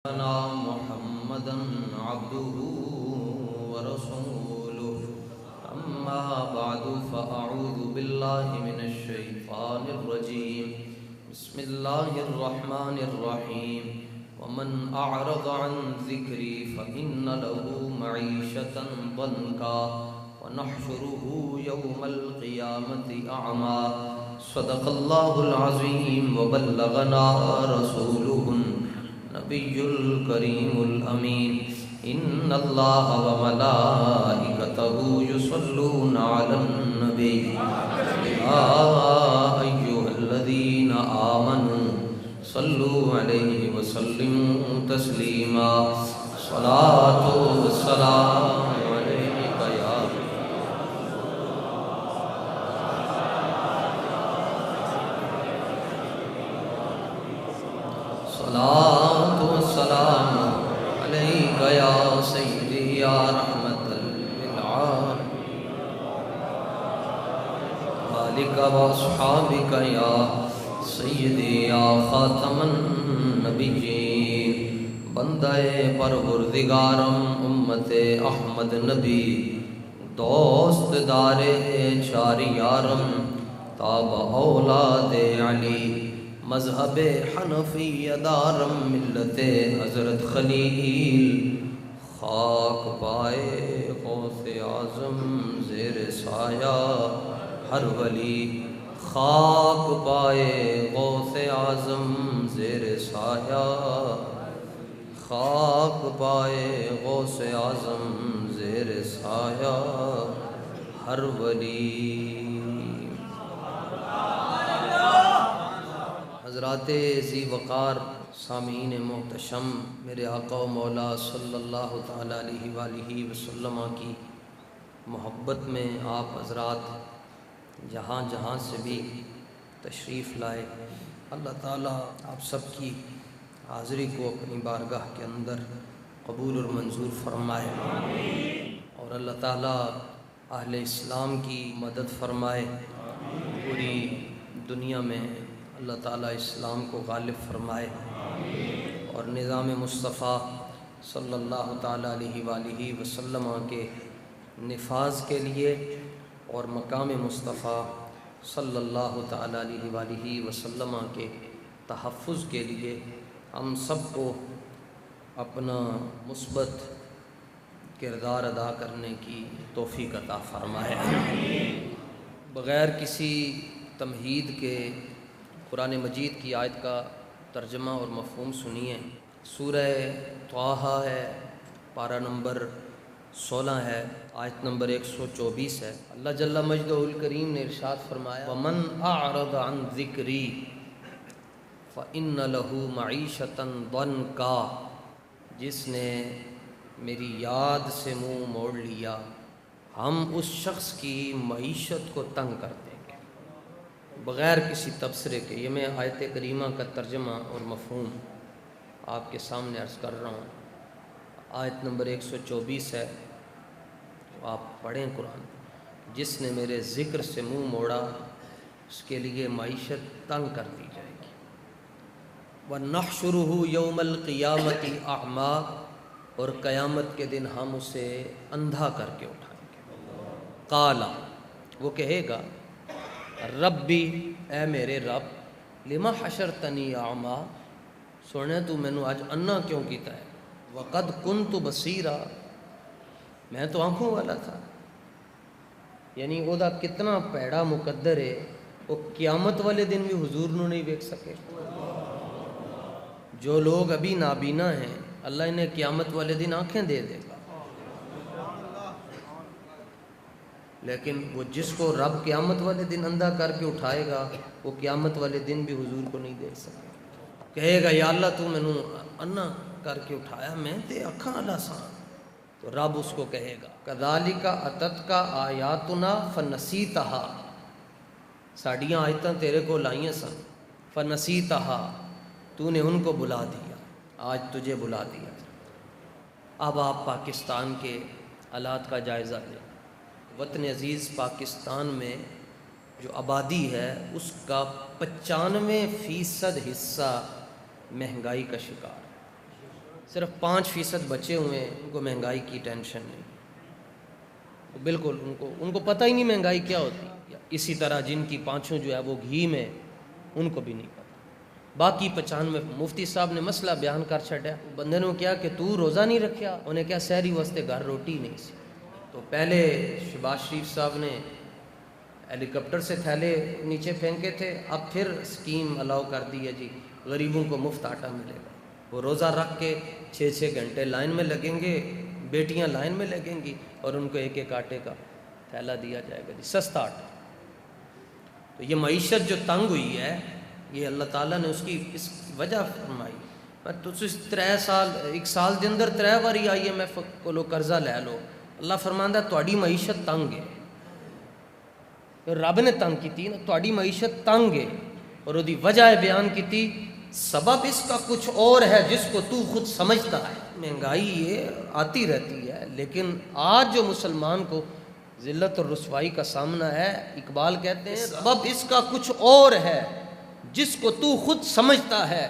محمدا عبده ورسوله أما بعد فأعوذ بالله من الشيطان الرجيم بسم الله الرحمن الرحيم ومن أعرض عن ذكري فإن له معيشة ضنكا ونحشره يوم القيامة أعمى صدق الله العظيم وبلغنا رسوله نبی الکریم الامین ان اللہ وملائکتہ یصلون علی النبی یا ایہا الذین آمنوا صلوا علیہ وسلموا تسلیما صلاۃ والسلام علیک یا صلاۃ والسلام علیک یا سیدی یا رحمت للعالمین آلک و اصحابک یا سیدی یا خاتم النبیین بندہ پروردگارم امت احمد نبی دوست دار چار یارم تاب اولاد علی مذہب حنفی دارم ملت حضرت خلیل خاک پائے غوث اعظم زیر سایہ ہر ولی خاک پائے غوث اعظم زیر سایہ خاک پائے غوث اعظم زیر سایہ ہر ولی حضرات ذی وقار سامعین محتشم میرے آقا و مولا صلی اللہ تعالیٰ علیہ وآلہ وسلم کی محبت میں آپ حضرات جہاں جہاں سے بھی تشریف لائے اللہ تعالیٰ آپ سب کی حاضری کو اپنی بارگاہ کے اندر قبول اور منظور فرمائے اور اللہ تعالیٰ اہل اسلام کی مدد فرمائے پوری دنیا میں اللہ تعالیٰ اسلام کو غالب فرمائے اور نظام مصطفیٰ صلی اللہ تعالیٰ علیہ وآلہ وسلم کے نفاذ کے لیے اور مقام مصطفیٰ صلی اللہ تعالیٰ علیہ وآلہ وسلم کے تحفظ کے لیے ہم سب کو اپنا مثبت کردار ادا کرنے کی توفیق عطا فرمائے۔ بغیر کسی تمہید کے قرآن مجید کی آیت کا ترجمہ اور مفہوم سنیے۔ سورہ طٰہٰ ہے، پارہ نمبر 16 ہے، آیت نمبر 124 ہے۔ اللہ جل مجدہ الکریم نے ارشاد فرمایا وَمَنْ أَعْرَضَ عَنْ ذِكْرِي فَإِنَّ لَهُ مَعِيشَةً ضَنْكًا، جس نے میری یاد سے منہ موڑ لیا ہم اس شخص کی معیشت کو تنگ کرتے بغیر کسی تبصرے کے۔ یہ میں آیت کریمہ کا ترجمہ اور مفہوم آپ کے سامنے عرض کر رہا ہوں۔ آیت نمبر 124 ہے، آپ پڑھیں قرآن۔ جس نے میرے ذکر سے منہ موڑا اس کے لیے معیشت تنگ کر دی جائے گی۔ وَنَحْشُرُهُ يَوْمَ الْقِيَامَةِ أَعْمَىٰ، اور قیامت کے دن ہم اسے اندھا کر کے اٹھائیں گے۔ قَالَ، وہ کہے گا ربی، اے میرے رب، لما حشرتنی اعمیٰ، سونے تو مینوں اج انا کیوں کیتا ہے، وقد کنت بصیرا، میں تو آنکھوں والا تھا۔ یعنی وہ دا کتنا پیڑا مقدر ہے، وہ قیامت والے دن بھی حضور نو نہیں دیکھ سکے۔ جو لوگ ابھی نابینا ہیں اللہ انہیں قیامت والے دن آنکھیں دے دے گا، لیکن وہ جس کو رب قیامت والے دن اندھا کر کے اٹھائے گا وہ قیامت والے دن بھی حضور کو نہیں دیکھ سکے۔ کہے گا یا اللہ تو مینوں انا کر کے اٹھایا، میں تے اکھاں والا ساں، تو رب اس کو کہے گا کذالک اتتک آیاتنا فنسیتہا، ساڈیاں آیتاں تیرے کو لائیاں سن، فنسیتہا، تو نے ان کو بلا دیا، آج تجھے بلا دیا۔ اب آپ پاکستان کے حالات کا جائزہ لیں۔ وطن عزیز پاکستان میں جو آبادی ہے اس کا 95% حصہ مہنگائی کا شکار ہے۔ صرف 5% بچے ہوئے ہیں، ان کو مہنگائی کی ٹینشن نہیں، بالکل ان کو پتہ ہی نہیں مہنگائی کیا ہوتی. اسی طرح جن کی پانچوں جو ہے وہ گھی میں، ان کو بھی نہیں پتہ. باقی 95 مفتی صاحب نے مسئلہ بیان کر چھڈیا. بندے نے کیا کہ تو روزہ نہیں رکھیا، انہیں کیا سحری واسطے گھر روٹی نہیں سی. تو پہلے شہباز شریف صاحب نے ہیلی کاپٹر سے تھیلے نیچے پھینکے تھے، اب پھر اسکیم الاؤ کر دی ہے جی، غریبوں کو مفت آٹا ملے گا. وہ روزہ رکھ کے 6 گھنٹے لائن میں لگیں گے، بیٹیاں لائن میں لگیں گی اور ان کو ایک آٹے کا تھیلا دیا جائے گا جی، سستا آٹا. تو یہ معیشت جو تنگ ہوئی ہے، یہ اللہ تعالیٰ نے اس کی وجہ فرمائی. تو 1 سال دے اندر 3 باری IMF کو لو قرضہ لے لو. اللہ فرماندا تہاڈی معیشت تنگ ہے، رب نے تنگ کیتی نا، تہاڈی معیشت تنگ ہے اور وہ دی وجہ بیان کیتی، سبب اس کا کچھ اور ہے جس کو تو خود سمجھتا ہے. مہنگائی یہ آتی رہتی ہے، لیکن آج جو مسلمان کو ذلت اور رسوائی کا سامنا ہے، اقبال کہتے ہیں سبب اس کا کچھ اور ہے جس کو تو خود سمجھتا ہے،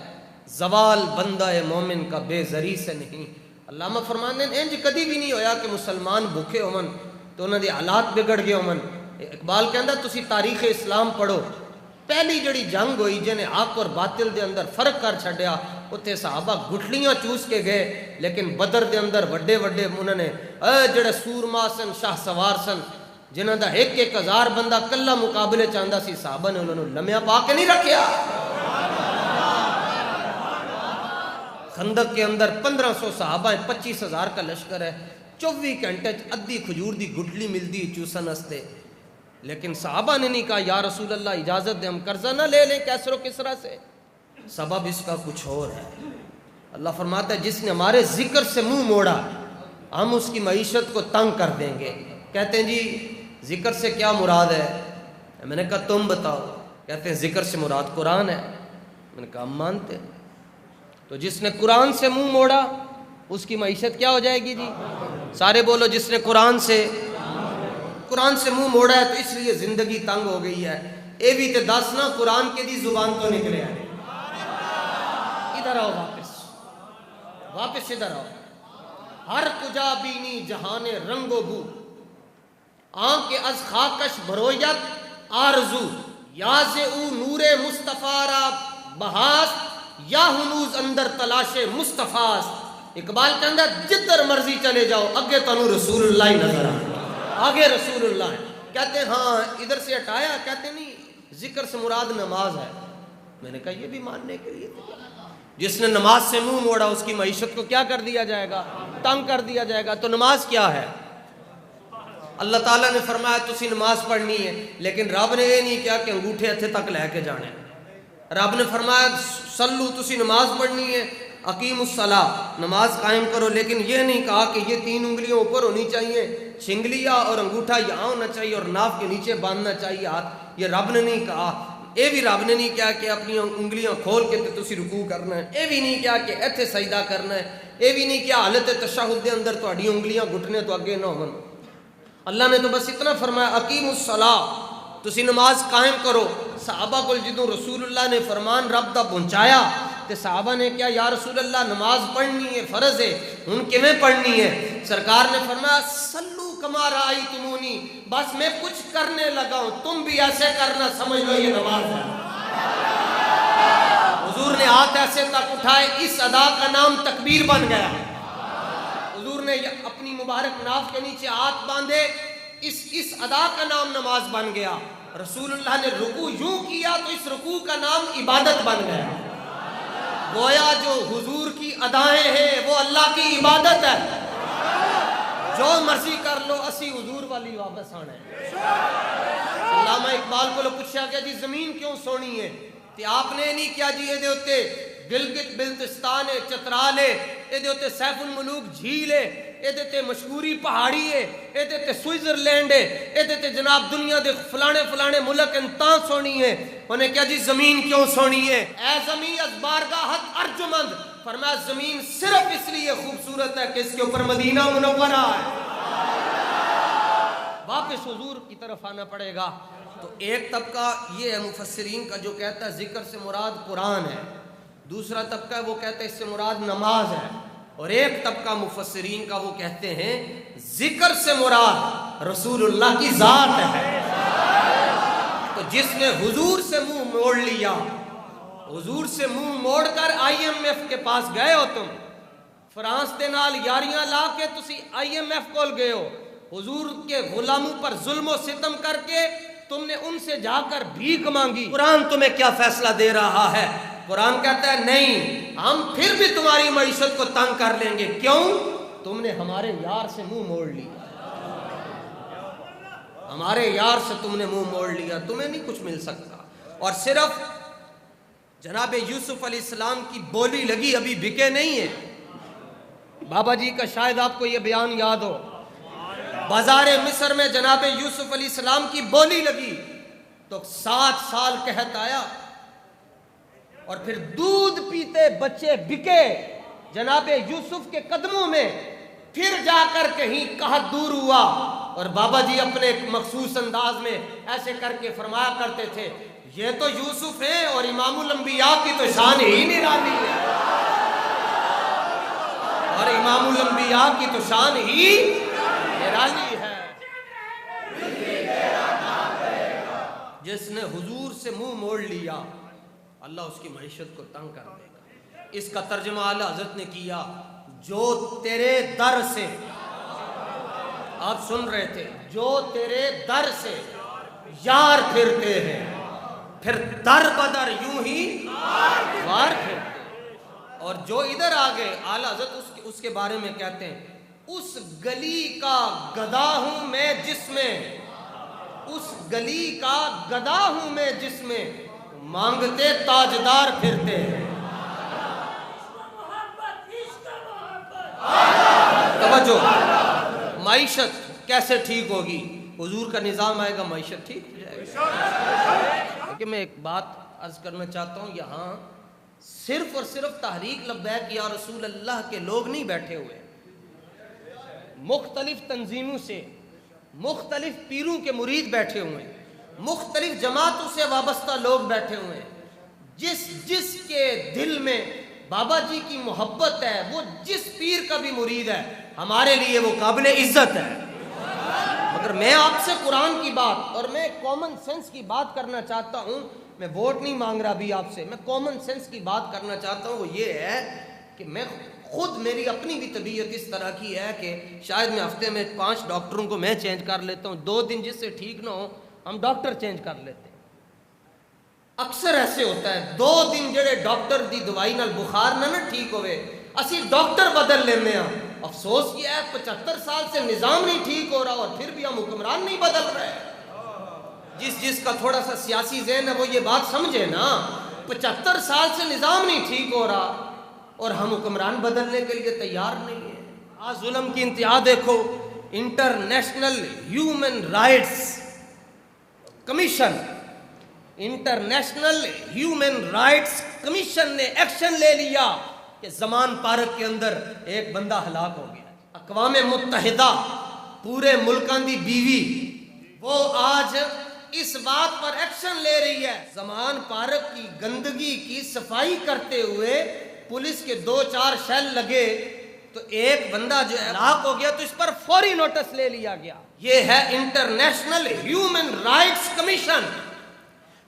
زوال بندہ مومن کا بے زری سے نہیں. علامہ فرماندے ہیں انج کدی بھی نہیں ہویا کہ مسلمان بھوکے ہون تو انہاں دے حالات بگڑ گئے ہون. اقبال کہندا تسی تاریخ اسلام پڑھو، پہلی جڑی جنگ ہوئی جنہیں حق اور باطل دے اندر فرق کر چھڈیا، اتنے صحابہ گٹھلیاں چوس کے گئے، لیکن بدر دے اندر وڈے انہوں نے جڑے سورما سن، شاہ سوار سن، جنہاں دا 1,000 بندہ کلا مقابلے چاہندا سی، صحابہ نے انہوں نے لمیا پا کے نہیں رکھیا. خندق کے اندر 1500 صحابہ ہیں، 25,000 کا لشکر ہے، 24 گھنٹے ادھی کھجور دی گٹلی ملدی چوسن واسطے. لیکن صحابہ نے نہیں کہا یا رسول اللہ اجازت دے ہم قرضہ نہ لے لیں کیسر و کسرا سے. سبب اس کا کچھ اور ہے. اللہ فرماتا ہے جس نے ہمارے ذکر سے منہ موڑا ہم اس کی معیشت کو تنگ کر دیں گے. کہتے ہیں جی ذکر سے کیا مراد ہے؟ میں نے کہا تم بتاؤ. کہتے ہیں ذکر سے مراد قرآن ہے. میں نے کہا ہم مانتے ہیں. تو جس نے قرآن سے منہ موڑا اس کی معیشت کیا ہو جائے گی جی؟ سارے بولو جس نے قرآن سے منہ موڑا ہے تو اس لیے زندگی تنگ ہو گئی ہے. اے بھی تے دس نا قرآن کے دی زبان تو نکلے ہیں. ادھر آؤ، واپس ادھر آؤ. ہر کجا بینی جہان رنگ و بو، آنکھ از خاکش برویت آرزو، یاز او نور مصطفیٰ را بہاس، یا ہنوز اندر تلاش مصطفیٰ. اقبال کے اندر جدھر مرضی چلے جاؤ اگے تنو رسول اللہ نظر آگے رسول اللہ. کہتے ہیں ہاں ادھر سے ہٹایا، کہتے نہیں ذکر سے مراد نماز ہے. میں نے کہا یہ بھی ماننے کے لیے جس نے نماز سے منہ موڑا اس کی معیشت کو کیا کر دیا جائے گا؟ تنگ کر دیا جائے گا. تو نماز کیا ہے؟ اللہ تعالیٰ نے فرمایا تسی نماز پڑھنی ہے، لیکن رب نے یہ نہیں کیا کہ انگوٹھے ہتھے تک لے کے جانے. رب نے فرمایا صلو تسی نماز پڑھنی ہے، اقیم الصلاۃ نماز قائم کرو، لیکن یہ نہیں کہا کہ یہ 3 انگلیاں اوپر ہونی چاہیے، چھنگلیا اور انگوٹھا یہاں ہونا چاہیے اور ناف کے نیچے باندھنا چاہیے ہاتھ. یہ رب نے نہیں کہا. یہ بھی رب نے نہیں کیا کہ اپنی انگلیاں کھول کے تسی رکوع کرنا ہے. یہ بھی نہیں کیا کہ ایتھے سجدہ کرنا ہے. یہ بھی نہیں کیا حالت تشہد دے اندر تہاڈی انگلیاں گھٹنے تو اگے نہ ہون. اللہ نے تو بس اتنا فرمایا اقیم الصلاۃ تسی نماز قائم کرو. صحابہ کو جدوں رسول اللہ نے فرمان رب دا پہنچایا تے صحابہ نے کیا یا رسول اللہ نماز پڑھنی ہے، فرض ہے، ہن کیویں پڑھنی ہے؟ سرکار نے فرمایا صلو کما رأیتمونی، بس میں کچھ کرنے لگا ہوں تم بھی ایسے کرنا، سمجھ لو یہ نماز ہے. حضور نے ہاتھ ایسے تک اٹھائے، اس ادا کا نام تکبیر بن گیا. حضور نے اپنی مبارک ناف کے نیچے ہاتھ باندھے، اس ادا کا نام نماز بن گیا. رسول اللہ نے رکوع یوں کیا تو اس رکوع کا نام عبادت بن گیا. گویا جو حضور کی ادائیں ہیں وہ اللہ کی عبادت ہے. جو مرضی کر لو اسی حضور والی واپس آنا ہے. علامہ اقبال کو پوچھا کہ جی زمین کیوں سونی ہے؟ تے آپ نے نہیں کیا جی یہ ہوتے گلگت بلتستان ہے، چترال ہے، یہ ہوتے سیف الملوک جھیل ہے، یہ مشہوری پہاڑی ہے، یہ سوئٹزرلینڈ ہے، یہ جناب دنیا دے فلانے ملک انتہاں سونی ہے. انہیں کیا جی زمین کیوں سونی ہے؟ اے زمین از بارگاہت ارجمند، فرمایا زمین صرف اس لیے خوبصورت ہے کہ اس کے اوپر مدینہ منورہ ہے. واپس حضور کی طرف آنا پڑے گا. تو ایک طبقہ یہ ہے مفسرین کا جو کہتا ہے ذکر سے مراد قرآن ہے. دوسرا طبقہ ہے وہ کہتا ہے اس سے مراد نماز ہے. اور ایک طبقہ مفسرین کا وہ کہتے ہیں ذکر سے مراد رسول اللہ کی ذات ہے۔ تو جس نے حضور سے منہ موڑ لیا، حضور سے منہ موڑ کر IMF کے پاس گئے ہو، تم فرانس دے نال یاریاں لا کے تسی IMF کول گئے ہو، حضور کے غلاموں پر ظلم و ستم کر کے تم نے ان سے جا کر بھیک مانگی، قرآن تمہیں کیا فیصلہ دے رہا ہے؟ قرآن کہتا ہے نہیں، ہم پھر بھی تمہاری معیشت کو تنگ کر لیں گے۔ کیوں؟ تم نے ہمارے یار سے منہ موڑ لیا، ہمارے یار سے تم نے منہ موڑ لیا، تمہیں نہیں کچھ مل سکتا۔ اور صرف جناب یوسف علیہ السلام کی بولی لگی، ابھی بکے نہیں ہیں۔ بابا جی کا شاید آپ کو یہ بیان یاد ہو، بازار مصر میں جناب یوسف علیہ السلام کی بولی لگی تو 7 سال قحط آیا، اور پھر دودھ پیتے بچے بکے جناب یوسف کے قدموں میں، پھر جا کر کہیں قحط دور ہوا، اور بابا جی اپنے ایک مخصوص انداز میں ایسے کر کے فرمایا کرتے تھے یہ تو یوسف ہیں اور امام الانبیاء کی تو شان ہی نرالی ہے، اور امام الانبیاء کی تو شان ہی نرالی ہے۔ جس نے حضور سے منہ موڑ لیا اللہ اس کی معیشت کو تنگ کر دے گا۔ اس کا ترجمہ اعلیٰ حضرت نے کیا، جو تیرے در سے، آپ سن رہے تھے، جو تیرے در سے یار پھرتے ہیں، پھر در بدر یوں ہی وار پھرتے، اور جو ادھر آگے اعلیٰ حضرت اس کے بارے میں کہتے ہیں اس گلی کا گدا ہوں میں جس میں، اس گلی کا گدا ہوں میں جس میں مانگتے تاجدار پھرتے ہیں۔ توجہ، معیشت کیسے ٹھیک ہوگی؟ حضور کا نظام آئے گا، معیشت ٹھیک ہو جائے گا۔ لیکن میں ایک بات عرض کرنا چاہتا ہوں، یہاں صرف اور صرف تحریک لبیک یا رسول اللہ کے لوگ نہیں بیٹھے ہوئے، مختلف تنظیموں سے، مختلف پیروں کے مرید بیٹھے ہوئے ہیں، مختلف جماعتوں سے وابستہ لوگ بیٹھے ہوئے ہیں۔ جس کے دل میں بابا جی کی محبت ہے، وہ جس پیر کا بھی مرید ہے، ہمارے لیے وہ قابل عزت ہے۔ مگر میں آپ سے قرآن کی بات اور میں کامن سینس کی بات کرنا چاہتا ہوں، میں ووٹ نہیں مانگ رہا بھی آپ سے، میں کامن سینس کی بات کرنا چاہتا ہوں، وہ یہ ہے کہ میں خود، میری اپنی بھی طبیعت اس طرح کی ہے کہ شاید میں ہفتے میں 5 ڈاکٹروں کو میں چینج کر لیتا ہوں، 2 دن جس سے ٹھیک نہ ہو ہم ڈاکٹر چینج کر لیتے ہیں۔ اکثر ایسے ہوتا ہے، 2 دن جڑے ڈاکٹر دی دوائی نال بخار نہ ٹھیک ہوئے، اسی ڈاکٹر بدل لینے ہیں۔ افسوس یہ ہے 75 سال سے نظام نہیں ٹھیک ہو رہا اور پھر بھی ہم حکمران نہیں بدل رہے۔ جس کا تھوڑا سا سیاسی ذہن ہے وہ یہ بات سمجھے نا، 75 سال سے نظام نہیں ٹھیک ہو رہا اور ہم حکمران بدلنے کے لیے تیار نہیں ہیں۔ آج ظلم کی انتہا دیکھو، international human rights commission, international human rights commission نے ایکشن لے لیا کہ زمان پارک کے اندر ایک بندہ ہلاک ہو گیا۔ اقوام متحدہ پورے ملکاں دی بیوی، وہ آج اس بات پر ایکشن لے رہی ہے، زمان پارک کی گندگی کی صفائی کرتے ہوئے پولیس کے 2-4 شیل لگے تو ایک بندہ جو ہلاک ہو گیا تو اس پر فوری نوٹس لے لیا گیا۔ یہ ہے انٹرنیشنل ہیومن رائٹس کمیشن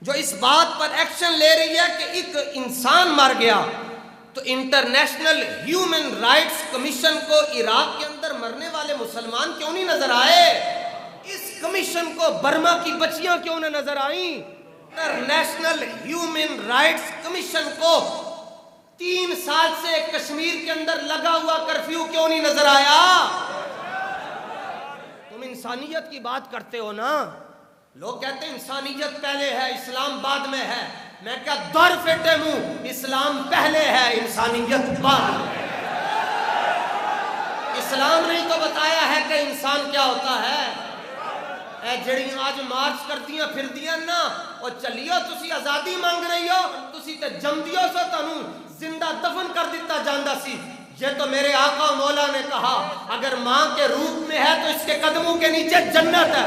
جو اس بات پر ایکشن لے رہی ہے کہ ایک انسان مر گیا تو انٹرنیشنل ہیومن رائٹس کمیشن کو عراق کے اندر مرنے والے مسلمان کیوں نہیں نظر آئے؟ اس کمیشن کو برما کی بچیاں کیوں نہ نظر آئیں؟ انٹرنیشنل ہیومن رائٹس کمیشن کو 3 سال سے کشمیر کے اندر لگا ہوا کرفیو کیوں نہیں نظر آیا؟ تم انسانیت کی بات کرتے ہو نا، لوگ کہتے ہیں انسانیت پہلے ہے اسلام بعد میں ہے، میں کیا در پھٹے منہ، اسلام پہلے ہے انسانیت بعد میں۔ اسلام نے تو بتایا ہے کہ انسان کیا ہوتا ہے۔ اے جڑیاں آج مارچ کرتیاں پھر دیاں نا اور چلیو تسی آزادی مانگ رہی ہو، تسی تے جمدیو سو تانوں زندہ دفن کر دیتا جاندہ سی۔ یہ تو میرے آقا و مولا نے کہا اگر ماں کے روپ میں ہے تو اس کے قدموں کے نیچے جنت ہے۔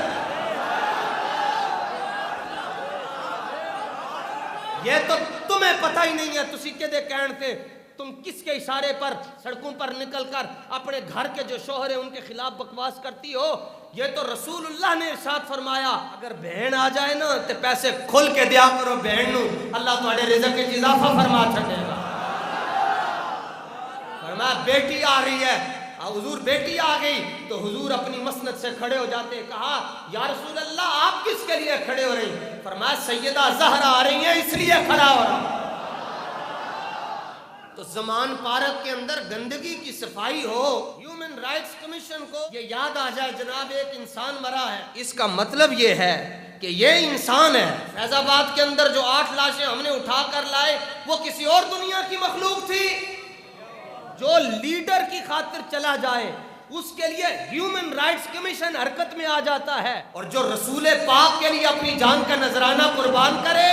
یہ تو تمہیں پتہ ہی نہیں ہے، تسی کدے کہن تے تم کس کے اشارے پر سڑکوں پر نکل کر اپنے گھر کے جو شوہر ہیں ان کے خلاف بکواس کرتی ہو؟ یہ تو رسول اللہ نے ارشاد فرمایا اگر بہن آ جائے نا تو پیسے کھل کے دیا کرو بہن نو، اللہ تہاڈے رزق وچ اضافہ فرما چھڈے گا۔ فرمایا بیٹی آ رہی ہے، حضور بیٹی آ گئی تو حضور اپنی مسند سے کھڑے ہو جاتے، کہا یا رسول اللہ آپ کس کے لیے کھڑے ہو رہی؟ فرمایا سیدہ زہرا آ رہی ہیں اس لیے کھڑا ہو رہا۔ تو زمان پارک کے اندر گندگی کی صفائی ہو، ہیومن رائٹس کمیشن کو یہ یاد آ جائے جناب ایک انسان مرا ہے، اس کا مطلب یہ ہے کہ یہ انسان ہے۔ فیض آباد کے اندر جو 8 لاشیں ہم نے اٹھا کر لائے وہ کسی اور دنیا کی مخلوق تھی؟ جو لیڈر کی خاطر چلا جائے اس کے لیے ہیومن رائٹس کمیشن حرکت میں آ جاتا ہے، اور جو رسول پاک کے لیے اپنی جان کا نذرانہ قربان کرے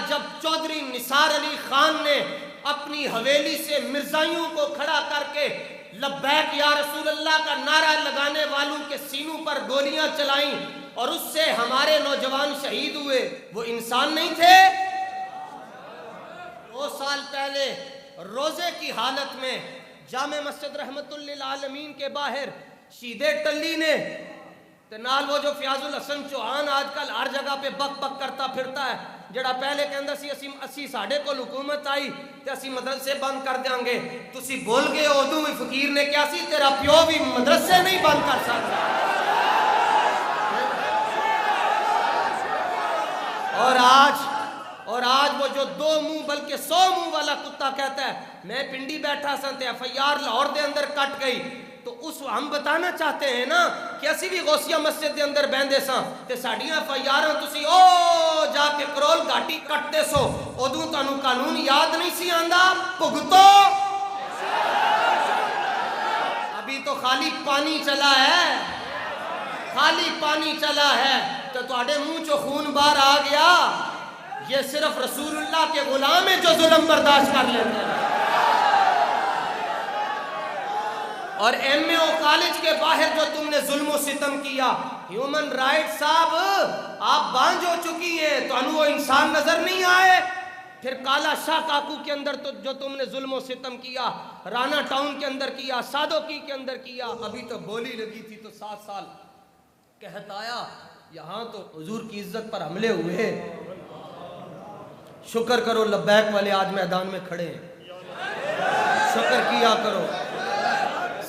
جب چودھری نثار علی خان نے اپنی حویلی سے مرزائیوں کو کھڑا کر کے لبیک یا رسول اللہ کا نعرہ لگانے والوں کے سینوں پر گولیاں چلائیں اور اس سے ہمارے نوجوان شہید ہوئے، وہ انسان نہیں تھے؟ 2 سال پہلے روزے کی حالت میں جامع مسجد رحمت للعالمین کے باہر شہید ٹلی نے نال وہ جو فیاض الحسن چوہان آج کل ہر جگہ پہ بک بک کرتا پھرتا ہے، جڑا پہلے کہندا سی اسی ساڈے کول حکومت آئی تے اسی مدرسے بند کر دیاں گے، تسی بول گئے اودوں بھی فقیر نے کیا سی تیرا پیو بھی مدرسے نہیں بند کر سکتا۔ اور آج وہ جو 2 منہ بلکہ 100 منہ والا کتا کہتا ہے میں پنڈی بیٹھا سن تے ایف آئی آر لاہور دے اندر کٹ گئی، تو اس ہم بتانا چاہتے ہیں نا کہ اسی بھی غوثیہ مسجد دے اندر بیندے ساں تے ساڈیاں ایف آئی آراں تسی او جا کے کرول گاٹی کٹتے سو، ادوں تانوں قانون یاد نہیں سی آندا، بھگتو۔ ابھی تو خالی پانی چلا ہے، خالی پانی چلا ہے تو تواڈے منہ چو خون باہر آ گیا۔ یہ صرف رسول اللہ کے غلام ہیں جو ظلم برداشت کر لیتے ہیں۔ اور ایم اے او کالج کے باہر جو تم نے ظلم و ستم کیا، ہیومن رائٹ صاحب آپ بانجھ ہو چکی ہیں، تو انو وہ انسان نظر نہیں آئے؟ پھر کالا شاہ کاکو کے اندر تو جو تم نے ظلم و ستم کیا، رانا ٹاؤن کے اندر کیا، سادوکی کے اندر کیا، ابھی تو بولی لگی تھی تو 7 سال کہت آیا، یہاں تو حضور کی عزت پر حملے ہوئے۔ شکر کرو لبیک والے آج میدان میں کھڑے ہیں، شکر کیا کرو۔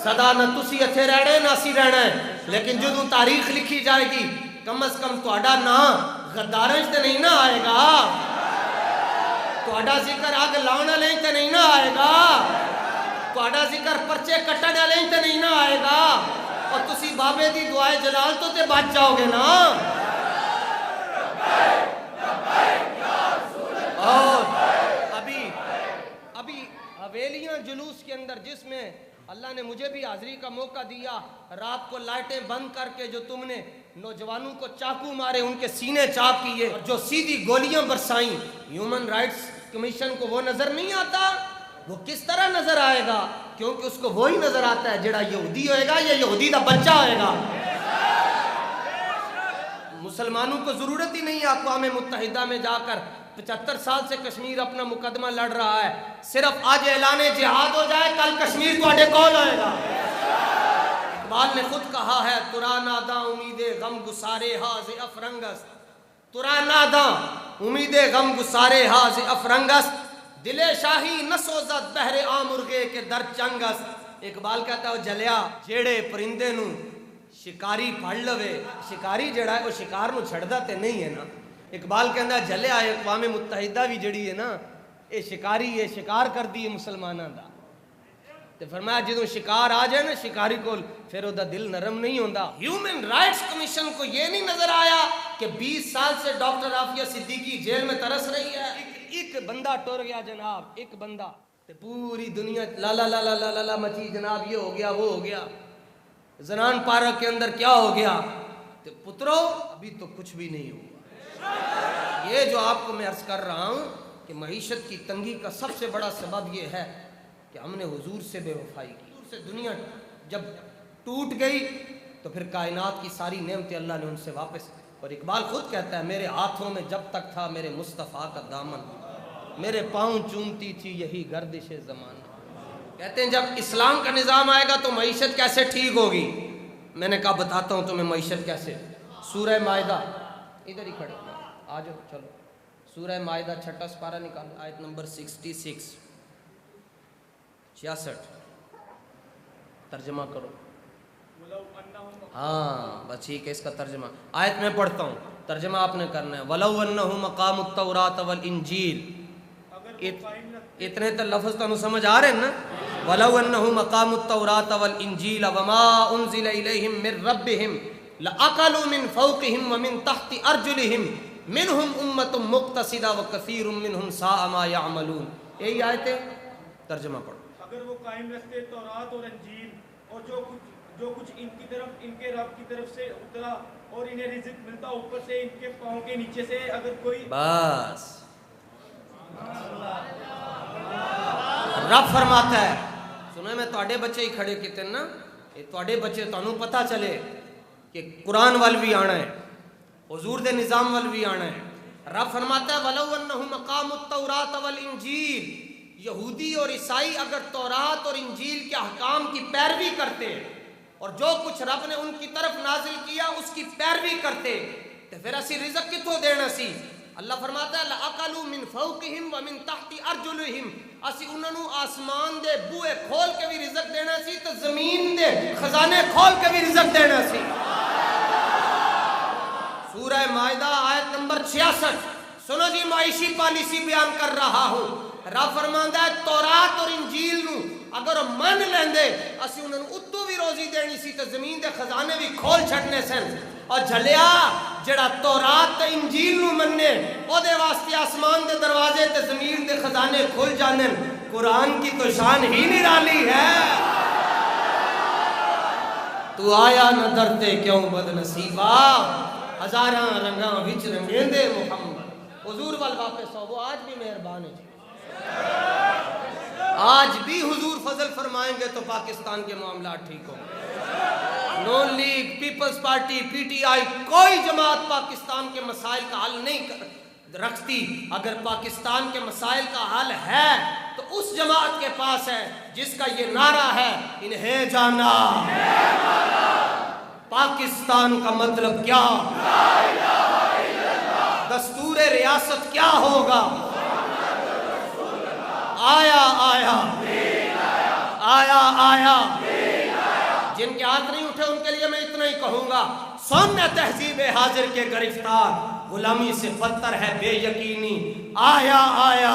صدا نہ تسی اتھے رہنا ہے نہ اسی رہنا ہے، لیکن جدوں تاریخ لکھی جائے گی کم از کم تہاڈا نام غدارنج تے نہیں نہ آئے گا، تہاڈا ذکر اگ لاؤن والے تے نہیں نہ آئے گا، تہاڈا ذکر پرچے کٹن والے تے نہیں نہ آئے گا، اور تسی بابے دی دعائے جلال تو تے بچ جاؤ گے نا۔ اور ابھی حویلیاں جلوس کے اندر جس میں اللہ نے مجھے بھی حاضری کا موقع دیا، رات کو لائٹیں بند کر کے جو تم نے نوجوانوں کو چاقو مارے، ان کے سینے چاک کیے، جو سیدھی گولیاں برسائیں، ہیومن رائٹس کمیشن کو وہ نظر نہیں آتا؟ وہ کس طرح نظر آئے گا؟ کیونکہ اس کو وہی نظر آتا ہے جڑا یہودی ہوئے گا یا یہودی دا بچہ ہوئے گا۔ مسلمانوں کو ضرورت ہی نہیں اقوام متحدہ میں جا کر 75 سال سے کشمیر اپنا مقدمہ لڑ رہا ہے، صرف آج اعلان جہاد ہو جائے کل کشمیر تواڈے کول ہوئے گا۔ اقبال نے خود کہا ہے ترا ناداں امید غم گسارے ہاز افرنگس، ترا ناداں امید غم گسارے ہاز افرنگس، دل شاہی نہ سوزد بہر آمرغے کے در چنگس۔ اقبال کہتا ہے وہ جلیا جیڑے پرندے نو شکاری پھڑ لوے، شکاری جڑا ہے وہ شکار نو چھڑدا تے نہیں ہے نا۔ اقبال کہندا جلیا اقوام متحدہ بھی جڑی ہے نا اے شکاری یہ شکار کر دی ہے مسلماناں دا، تے فرمایا جدوں شکار آ جائے نا شکاری کول پھر او دا دل نرم نہیں ہوندا۔ ہیومن رائٹس کمیشن کو یہ نہیں نظر آیا کہ 20 سال سے ڈاکٹر عافیہ صدیقی جیل میں ترس رہی ہے، ایک بندہ ٹر گیا جناب، ایک بندہ، تے پوری دنیا لا لا لا لا لا لا مچی جناب، یہ ہو گیا وہ ہو گیا۔ زنان پارک کے اندر کیا ہو گیا؟ تو پترو ابھی تو کچھ بھی نہیں ہوا۔ یہ جو آپ کو میں عرض کر رہا ہوں کہ معیشت کی تنگی کا سب سے بڑا سبب یہ ہے کہ ہم نے حضور سے بے وفائی کی۔ حضور سے دنیا جب ٹوٹ گئی تو پھر کائنات کی ساری نعمتیں اللہ نے ان سے واپس، اور اقبال خود کہتا ہے میرے ہاتھوں میں جب تک تھا میرے مصطفیٰ کا دامن، میرے پاؤں چومتی تھی یہی گردش زمانہ۔ کہتے ہیں جب اسلام کا نظام آئے گا تو معیشت کیسے ٹھیک ہوگی؟ میں نے کہا بتاتا ہوں تمہیں معیشت کیسے۔ سورہ مائدہ، ادھر ہی کھڑے آ جاؤ، چلو سورہ مائدہ 6 سپارہ نکال، آیت نمبر 66 66 ترجمہ کرو۔ ہاں بس ٹھیک ہے، اس کا ترجمہ آیت میں پڑھتا ہوں، ترجمہ آپ نے کرنا ہے۔ وَلَوْ أَنَّهُمْ أَقَامُوا التَّوْرَاةَ وَالْإِنْجِيلَ، اتنے تو لفظ تو سمجھ آ رہے ہیں نا؟ وَلَوْ أَنَّهُمْ أَقَامُوا التَّوْرَاةَ وَالْإِنْجِيلَ وَمَا أُنزِلَ إِلَيْهِمْ مِنْ رَبِّهِمْ لَأَكَلُوا مِنْ فَوْقِهِمْ وَمِنْ تَحْتِ أَرْجُلِهِمْ مِنْهُمْ أُمَّةٌ مُقْتَصِدَةٌ وَكَثِيرٌ مِنْهُمْ سَاءَ مَا يَعْمَلُونَ۔ یہی آیت ہے، ترجمہ پڑھو۔ اگر وہ قائم رکھتے تورات اور انجیل اور جو کچھ ان کی طرف ان کے رب کی طرف سے اترا اور انہیں رزق ملتا اوپر سے ان کے پاؤں کے نیچے سے، اگر کوئی بس رب فرماتا ہے، سنو میں تواڈے بچے ہی کھڑے کیتے نا، یہ تواڈے بچے تانوں پتہ چلے کہ قرآن وال بھی آنا ہے، حضور دے نظام وال بھی آنا ہے۔ رب فرماتا ہے وَلَوْ أَنَّهُمْ أَقَامُوا التَّوْرَاةَ وَالْإِنْجِيلَ، یہودی اور عیسائی اگر تورات اور انجیل کے احکام کی پیروی کرتے اور جو کچھ رب نے ان کی طرف نازل کیا اس کی پیروی کرتے تو پھر اسی رزق کتوں دینا سی؟ اللہ فرماتا ہے لَأَكَلُوا مِنْ فَوْقِهِمْ وَمِنْ تَحْتِ أَرْجُلِهِمْ، اسی انہوں نے آسمان دے بوئے کھول کے بھی رزق دینا سی تو زمین دے خزانے کھول کے بھی رزق دینا سی۔ سورہ مائدہ آیت نمبر 66۔ سنو جی معاشی پالیسی بیان کر رہا ہوں۔ رب فرماندا ہے تورات اور انجیل نو اگر من لیندے اسی انہوں نے اتو بھی روزی دینی سی تو زمین دے خزانے بھی کھول چھڑنے سن، اور جھلیا جڑا تورات تے انجیل نو مننے او دے واسطے آسمان دے دروازے تے زمین دے خزانے کھل جانن۔ قرآن کی تو شان ہی نرالی ہے۔ تو آیا نہ درتے کیوں بد نصیبا، ہزاراں رنگاں وچ رنگیندے محمد۔ حضور وال واپس ہو، وہ آج بھی مہربان ہے جی، آج بھی حضور فضل فرمائیں گے تو پاکستان کے معاملات ٹھیک ہوں گے۔ نون league, people's party, P T I, کوئی جماعت پاکستان کے مسائل کا حل نہیں رکھتی۔ اگر پاکستان کے مسائل کا حل ہے تو اس جماعت کے پاس ہے جس کا یہ نعرہ ہے انہیں جانا پاکستان کا مطلب کیا، دستور ریاست کیا ہوگا، آیا آیا آیا آیا۔ جن کے ہاتھ نہیں اٹھے ان کے لیے میں اتنا ہی کہوں گا، سن تہذیب حاضر کے گرفتار، غلامی سے بدتر ہے بے یقینی، آیا آیا۔